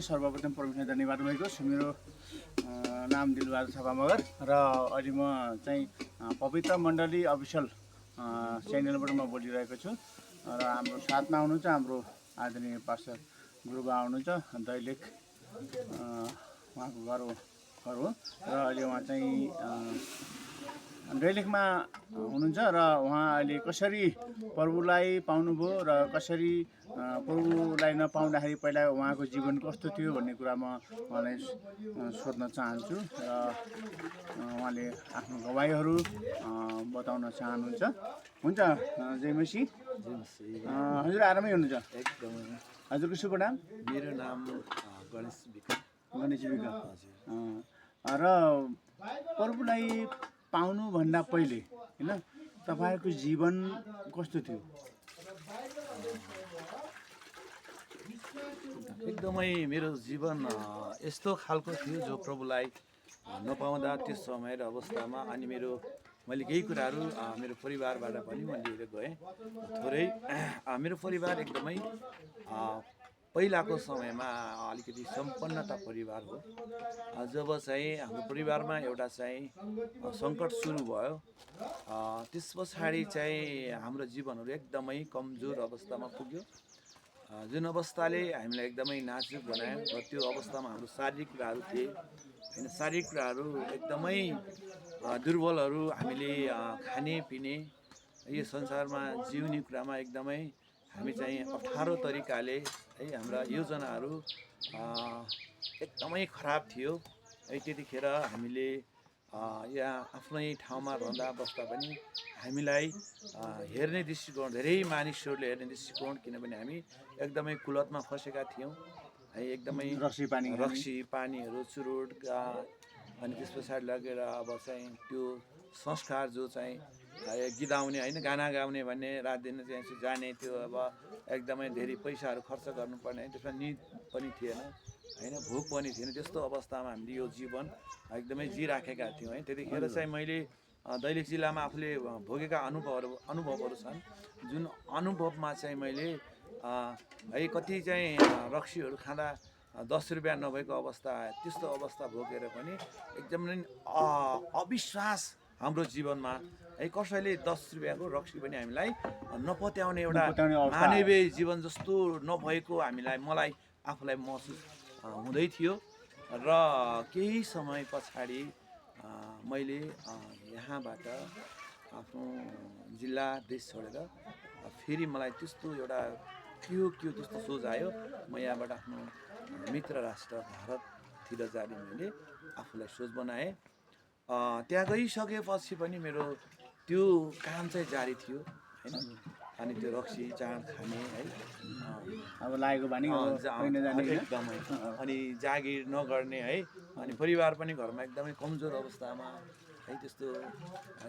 सर्वप्रथम परमेश्वर धन्यवाद भएको छु। मेरो नाम दिलबहादुर थापा मगर र अहिले म चाहिँ पवित्र मण्डली अफिसियल च्यानलबाट म बोलिरहेको छु र हाम्रो साथमा हुनुहुन्छ हाम्रो आदरणीय पास्टर गुरुबा हुनुहुन्छ दैलेख उहाँको घर हो र अहिले उहाँ चाहिँ दैलेखमा हुनुहुन्छ र उहाँ अहिले कसरी प्रभुलाई पाउनुभयो र कसरी प्रभुलाई नपाउँदाखेरि पहिला उहाँको जीवन कस्तो थियो भन्ने कुरा म उहाँलाई सोध्न चाहन्छु र उहाँले आफ्नो गवाईहरू बताउन चाहनुहुन्छ। हुन्छ, जय मसी। हजुर आरामै हुनुहुन्छ? एकदमै। हजुरको शुभ नाम? मेरो नाम गणेश विक। र प्रभुलाई पाउनुभन्दा पहिले होइन तपाईँको जीवन कस्तो थियो? एकदमै मेरो जीवन यस्तो खालको थियो जो प्रभुलाई नपाउँदा त्यो समय र अवस्थामा अनि मैले केही कुराहरू मेरो परिवारबाट पनि म लिएर गएँ। थोरै मेरो परिवार एकदमै पहिलाको समयमा अलिकति सम्पन्नता परिवार हो। जब चाहिँ हाम्रो परिवारमा एउटा चाहिँ सङ्कट सुरु भयो त्यस पछाडि चाहिँ हाम्रो जीवनहरू एकदमै कमजोर अवस्थामा पुग्यो, जुन अवस्थाले हामीलाई एकदमै नाजुक बनायो र त्यो अवस्थामा हाम्रो शारीरिक कुराहरू थिए होइन, शारीरिक कुराहरू एकदमै दुर्बलहरू, हामीले खाने पिने यो संसारमा जिउने कुरामा एकदमै हामी चाहिँ अप्ठ्यारो तरिकाले है हाम्रा योजनाहरू एकदमै खराब थियो है। त्यतिखेर हामीले यहाँ आफ्नै ठाउँमा रहँदा बस्दा पनि हामीलाई हेर्ने दृष्टिकोण, धेरै मानिसहरूले हेर्ने दृष्टिकोण, किनभने हामी एकदमै कुलतमा फँसेका थियौँ है, एकदमै रक्सी पानीहरू चुरोट अनि त्यस पछाडि लगेर अब चाहिँ त्यो संस्कार जो चाहिँ गीत आउने होइन, गाना गाउने भन्ने रात दिन चाहिँ जाने, त्यो अब एकदमै धेरै पैसाहरू खर्च गर्नुपर्ने, त्यसमा निद पनि थिएन होइन, भोक पनि थिएन। त्यस्तो अवस्थामा हामीले यो जीवन एकदमै जिराखेका थियौँ है। त्यतिखेर चाहिँ मैले दैलेख जिल्लामा आफूले भोगेका अनुभवहरू छन्, जुन अनुभवमा चाहिँ मैले है कति चाहिँ रक्सीहरू खाँदा 10 रुपियाँ नभएको अवस्था, त्यस्तो अवस्था भोगेर पनि एकदमै अविश्वास हाम्रो जीवनमा है, कसैले 10 रुपियाँको रक्सी पनि हामीलाई नपत्याउने एउटा मानवीय जीवन जस्तो नभएको मलाई आफूलाई महसुस हुँदै थियो। र केही समय पछाडि मैले यहाँबाट आफ्नो जिल्ला देश छोडेर फेरि मलाई त्यस्तो एउटा के त्यस्तो सोच आयो, म यहाँबाट आफ्नो मित्र राष्ट्र भारततिर जाने मैले आफूलाई सोच बनाएँ। त्यहाँ गइसकेपछि पनि मेरो त्यो काम चाहिँ जारी थियो होइन, अनि त्यो रक्सी चाड खाने है, अब लागेको बानी एकदमै, अनि जागिर नगर्ने है, अनि परिवार पनि घरमा एकदमै कमजोर अवस्थामा है, त्यस्तो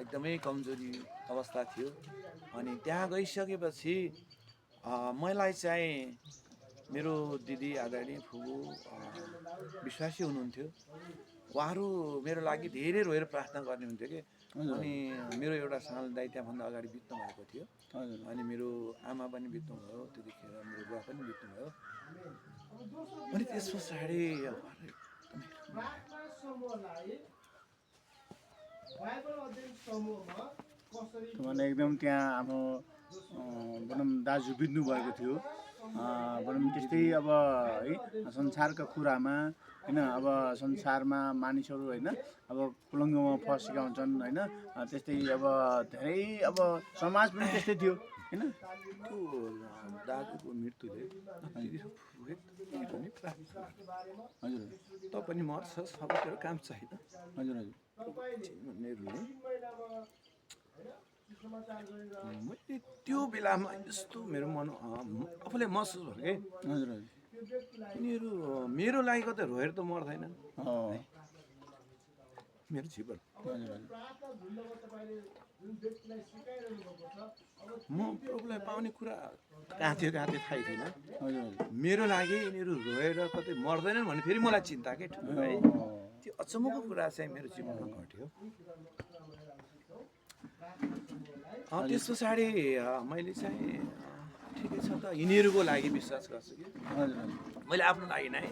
एकदमै कमजोरी अवस्था थियो। अनि त्यहाँ गइसकेपछि मलाई चाहिँ मेरो दिदी आदरणीय फुपू विश्वासी हुनुहुन्थ्यो, उहाँहरू मेरो लागि धेरै रोएर प्रार्थना गर्ने हुन्थ्यो कि। अनि मेरो एउटा सानो दाइ त्यहाँभन्दा अगाडि बित्नु भएको थियो, अनि मेरो आमा पनि बित्नु भयो, त्यतिखेर मेरो बुवा पनि बित्नु भयो। अनि त्यस पछाडि एकदम त्यहाँ अब भनौँ दाजु बित्नु भएको थियो, भनौँ त्यस्तै अब है संसारका कुरामा होइन, अब संसारमा मानिसहरू होइन अब कुलङ्गमा फँसेका हुन्छन् होइन, त्यस्तै अब धेरै अब समाज पनि त्यस्तै थियो होइन। त्यो दाजुको मृत्युले हजुर त पनि मर्छ, सबैतिर काम छैन। हजुर मैले त्यो बेलामा यस्तो मेरो मन आफूले महसुस भयो कि यिनीहरू मेरो लागि कतै रोएर त मर्दैनन् मेरो जीवन। म प्रभुलाई पाउने कुरा कहाँ थियो थाहै थिएन। मेरो लागि यिनीहरू रोएर कतै मर्दैनन् भने फेरि मलाई चिन्ता के ठुलो है, त्यो अचम्मको कुरा चाहिँ मेरो जीवनमा घट्यो। त्यस पछाडि मैले चाहिँ ठिकै छ त यिनीहरूको लागि विश्वास गर्छु कि हजुर हजुर मैले आफ्नो लागि नै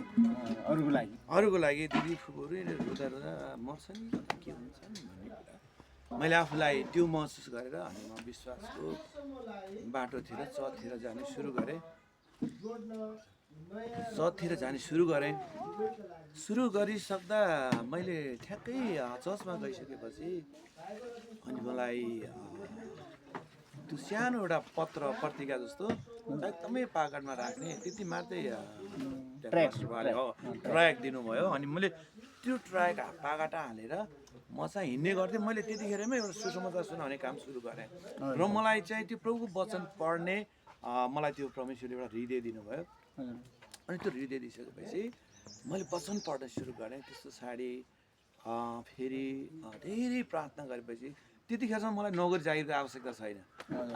अरूको लागि अरूको लागि दिदी फुपूहरू यिनीहरू रुँदा रुँदा मर्छन् के हुन्छ भन्ने कुरा मैले आफूलाई त्यो महसुस गरेर अनि म विश्वासको बाटोतिर चतिर जाने सुरु गरेँ चतिर जाने सुरु गरिसक्दा मैले ठ्याक्कै चर्चमा गइसकेपछि अनि मलाई त्यो सानो एउटा पत्र पत्रिका जस्तो एकदमै पाकेटमा राख्ने त्यति मात्रै ट्र्याक दिनुभयो अनि मैले त्यो ट्र्याक पाकेट हालेर म चाहिँ हिँड्ने गर्थेँ मैले त्यतिखेरमै एउटा सुसमाचार सुनाउने काम सुरु गरेँ र मलाई चाहिँ त्यो प्रभुको वचन पढ्ने मलाई त्यो परमेश्वरले एउटा हृदय दिनुभयो अनि त्यो हृदय दिइसकेपछि मैले वचन पढ्न सुरु गरेँ त्यस पछाडि फेरि धेरै प्रार्थना गरेपछि त्यतिखेरसम्म मलाई नोकरी जागिरको आवश्यकता छैन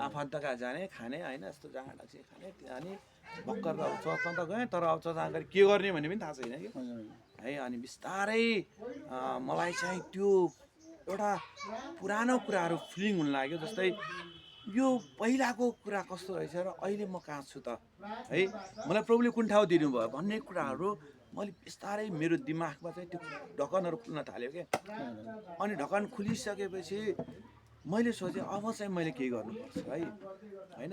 आफन्त कहाँ जाने खाने होइन यस्तो जाँडा चाहिँ खाने अनि भर्खर अब चर्चमा त गएँ तर अब चर्चमा गएर के गर्ने भन्ने पनि थाहा छैन कि है अनि बिस्तारै मलाई चाहिँ त्यो एउटा पुरानो कुराहरू फिलिङ हुन लाग्यो जस्तै यो पहिलाको कुरा कस्तो रहेछ र अहिले म कहाँ छु त है मलाई प्रभुले कुन ठाउँ दिनुभयो भन्ने कुराहरू मैले बिस्तारै मेरो दिमागमा चाहिँ त्यो ढक्कनहरू खुल्न थाल्यो क्या अनि ढक्कन खुलिसकेपछि मैले सोचेँ अब चाहिँ मैले केही गर्नुपर्छ है होइन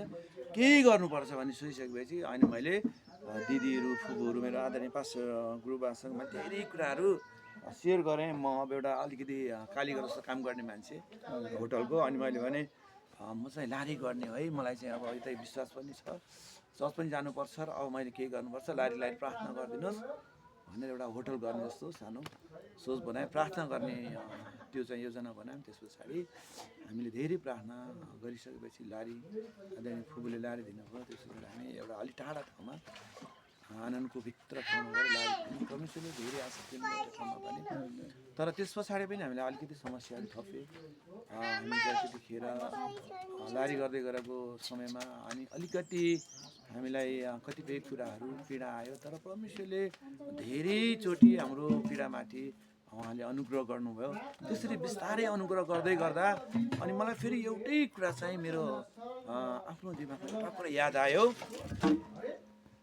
केही गर्नुपर्छ भन्ने सोचिसकेपछि अनि मैले दिदीहरू फुपूहरू मेरो आदरणीय पास्टर गुरुबासँग मैले धेरै कुराहरू सेयर गरेँ म अब एउटा अलिकति कालीगर जस्तो काम गर्ने मान्छे होटलको अनि मैले भने म चाहिँ लारी गर्ने है मलाई चाहिँ अब यतै विश्वास पनि छ चर्च पनि जानुपर्छ र अब मैले केही गर्नुपर्छ लारी प्रार्थना गरिदिनुहोस् भनेर एउटा होटल गर्ने जस्तो सानो सोच बनाएँ प्रार्थना गर्ने त्यो चाहिँ योजना बनायौँ त्यस पछाडि हामीले धेरै प्रार्थना गरिसकेपछि लारी आदरणीय फुपूले लारी दिनुभयो त्यस पछाडि हामी एउटा अलिक टाढा ठाउँमा आनन्दको भित्र ठाउँमा गएर लारी परमेश्वरले धेरै आशा दिनुभयो त्यो ठाउँमा पनि तर त्यस पछाडि पनि हामीलाई अलिकति समस्याहरू थपे हामी त्यतिखेर लारी गर्दै गरेको समयमा अनि अलिकति हामीलाई कतिपय कुराहरू पीडा आयो तर परमेश्वरले धेरैचोटि हाम्रो पीडामाथि उहाँले अनुग्रह गर्नुभयो त्यसरी बिस्तारै अनुग्रह गर्दै गर्दा अनि मलाई फेरि एउटै कुरा चाहिँ मेरो आफ्नो दिमागमा एउटा कुरा याद आयो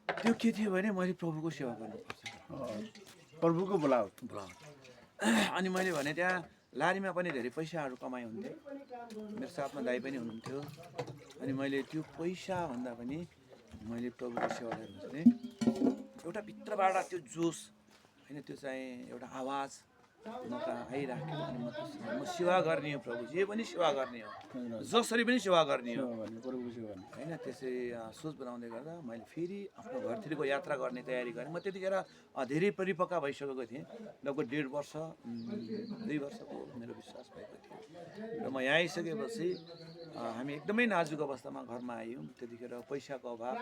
त्यो के थियो भने मैले प्रभुको सेवा गर्नुपर्छ प्रभुको बोलावट अनि मैले भने त्यहाँ लारीमा पनि धेरै पैसाहरू कमाइ हुन्थ्यो मेरो साथमा दाइ पनि हुनुहुन्थ्यो अनि मैले त्यो पैसा भन्दा पनि मैले प्रभुको सेवा गर्नु भने एउटा भित्रबाट त्यो जोस होइन त्यो चाहिँ एउटा आवाज म कहाँ आइराख्यो अनि म सेवा गर्ने हो प्रभु जे पनि सेवा गर्ने हो जसरी पनि सेवा गर्ने हो होइन त्यसै सोच बनाउँदै गर्दा मैले फेरि आफ्नो घरतिरको यात्रा गर्ने तयारी गरेँ म त्यतिखेर धेरै परिपक्व भइसकेको थिएँ लगभग 1.5 वर्ष 2 वर्षको मेरो विश्वास भएको थियो र म यहाँ आइसकेपछि हामी एकदमै नाजुक अवस्थामा घरमा आयौँ त्यतिखेर पैसाको अभाव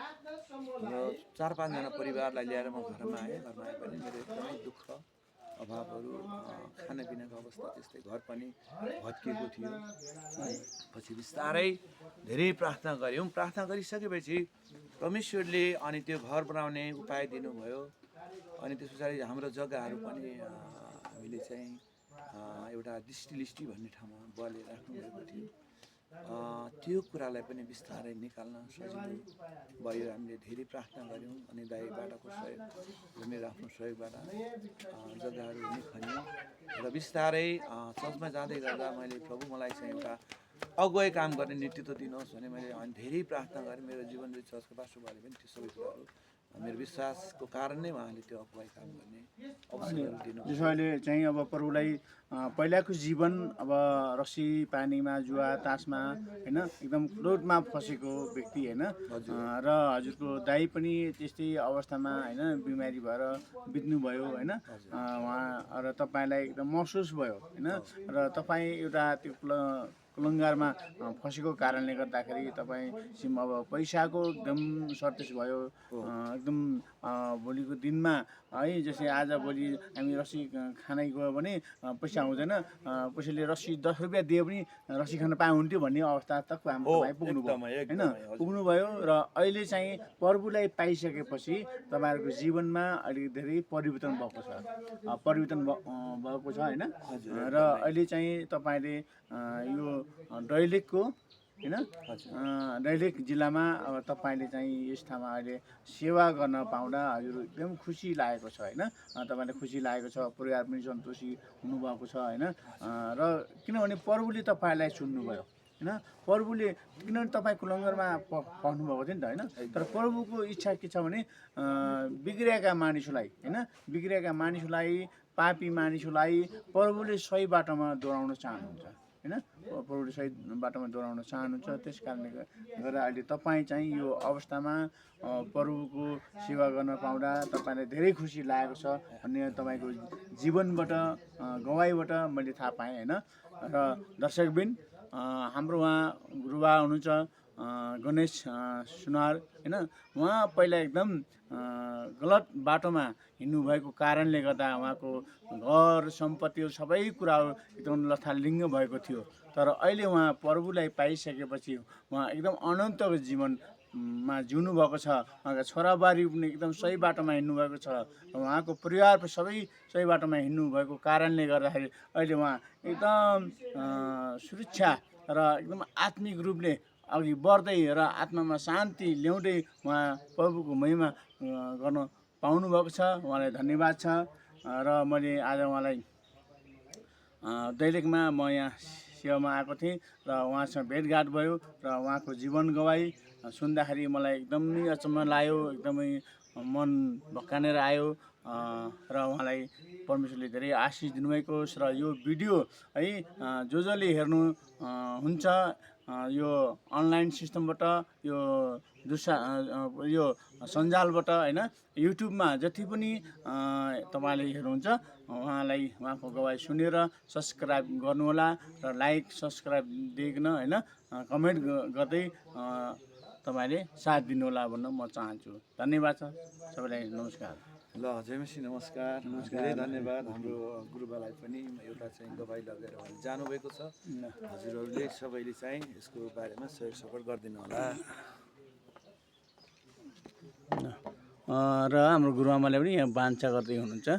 र 4-5 जना परिवारलाई ल्याएर म घरमा आएँ पनि मेरो एकदमै दुःख अभावहरू खानापिनाको अवस्था त्यस्तै घर पनि भत्किएको थियो पछि बिस्तारै धेरै प्रार्थना गऱ्यौँ प्रार्थना गरिसकेपछि परमेश्वरले अनि त्यो घर बनाउने उपाय दिनुभयो अनि त्यस पछाडि हाम्रो जग्गाहरू पनि हामीले चाहिँ एउटा दृष्टिलिष्टि भन्ने ठाउँमा बुवाले राख्नुभएको थियो त्यो कुरालाई पनि बिस्तारै निकाल्न सजिलो भयो हामीले धेरै प्रार्थना गऱ्यौँ अनि दाइबाटको सहयोग र मेरो आफ्नो सहयोगबाट जग्गाहरू पनि खन्यौँ र बिस्तारै चर्चमा जाँदै गर्दा मैले प्रभु मलाई चाहिँ एउटा अगुवाई काम गर्ने नेतृत्व दिनुहोस् भने मैले अनि धेरै प्रार्थना गरेँ मेरो जीवन चर्चको पास्टरबाले पनि त्यो सबै कुराहरू मेरो विश्वासको कारण नै उहाँले त्यो अगुवाई काम गर्ने अवसरहरू दिनु त्यसैले चाहिँ अब प्रभुलाई पहिलाको जीवन अब रक्सी पानीमा जुवा तासमा होइन एकदम क्रोधमा फसेको व्यक्ति होइन र हजुरको दाइ पनि त्यस्तै अवस्थामा होइन बिमारी भएर बित्नुभयो होइन उहाँ र तपाईँलाई एकदम महसुस भयो होइन र तपाईँ एउटा त्यो कुलङ्गारमा फसेको कारणले गर्दाखेरि तपाईँ अब पैसाको एकदम सर्टेज भयो एकदम भोलिको दिनमा है जस्तै आज भोलि हामी रक्सी खानै गयो भने पैसा आउँदैन कसैले रक्सी 10 रुपियाँ दिए पनि रक्सी खान पाए हुन्थ्यो भन्ने अवस्था तक तपाईँ पुग्नुभयो होइन पुग्नुभयो र अहिले चाहिँ प्रभुलाई पाइसकेपछि तपाईँहरूको जीवनमा अलिक धेरै परिवर्तन भएको छ होइन र अहिले चाहिँ तपाईँले यो दैलेखको होइन हजुर दैलेख जिल्लामा अब तपाईँले चाहिँ यस ठाउँमा अहिले सेवा गर्न पाउँदा हजुर एकदम खुसी लागेको छ होइन तपाईँलाई खुसी लागेको छ परिवार पनि सन्तोषी हुनुभएको छ होइन र किनभने प्रभुले तपाईँलाई सुन्नुभयो होइन प्रभुले किनभने तपाईँ कुलङ्गरमा पढ्नुभएको थियो नि त होइन तर प्रभुको इच्छा के छ भने बिग्रिएका मानिसलाई होइन बिग्रिएका मानिसलाई पापी मानिसलाई प्रभुले सही बाटोमा दोहोऱ्याउन चाहनुहुन्छ होइन प्रभुले सही बाटोमा दोहोऱ्याउन चाहनुहुन्छ त्यस कारणले गर्दा अहिले तपाईँ चाहिँ यो अवस्थामा प्रभुको सेवा गर्न पाउँदा तपाईँलाई धेरै खुसी लागेको छ भन्ने तपाईँको जीवनबाट गवाईबाट मैले थाहा पाएँ होइन र दर्शकबिन हाम्रो उहाँ गुरुबा हुनुहुन्छ गणेश सुनार होइन उहाँ पहिला एकदम गलत बाटोमा हिँड्नुभएको कारणले गर्दा उहाँको घर सम्पत्तिहरू सबै कुराहरू एकदम लथालिङ्ग भएको थियो तर अहिले उहाँ प्रभुलाई पाइसकेपछि उहाँ एकदम अनन्तको जीवनमा जिउनु भएको छ उहाँका छोराबारी पनि एकदम सही बाटोमा हिँड्नुभएको छ उहाँको परिवार पनि सबै सही बाटोमा हिँड्नुभएको कारणले गर्दाखेरि अहिले उहाँ एकदम सुरक्षा र एकदम आत्मिक रूपले अघि बढ्दै र आत्मामा शान्ति ल्याउँदै उहाँ प्रभुको महिमा गर्न पाउनुभएको छ उहाँलाई धन्यवाद छ र मैले आज उहाँलाई दैलेखमा म यहाँ सेवामा आएको थिएँ र उहाँसँग भेटघाट भयो र उहाँको जीवन गवाई सुन्दाखेरि मलाई एकदमै अचम्म लाग्यो एकदमै मन भक्कानेर आयो र उहाँलाई परमेश्वरले धेरै आशिष दिनुभएको होस् र यो भिडियो है जसले हेर्नु हुन्छ यो अनलाइन सिस्टमबाट यो यो सञ्जालबाट होइन युट्युबमा जति पनि तपाईँले हेर्नुहुन्छ उहाँलाई उहाँको गवाई सुनेर सब्सक्राइब गर्नुहोला र लाइक सब्सक्राइब दिइकन होइन कमेन्ट गर्दै तपाईँले साथ दिनुहोला भन्न म चाहन्छु धन्यवाद छ सबैलाई नमस्कार ल जयमसी नमस्कार धेरै धन्यवाद हाम्रो गुरुबालाई पनि एउटा चाहिँ गवाई लगेर उहाँले जानुभएको छ हजुरहरूले सबैले चाहिँ यसको बारेमा सहयोग सपोर्ट गरिदिनु होला र हाम्रो गुरुआमाले पनि यहाँ बान्छा गर्दै हुनुहुन्छ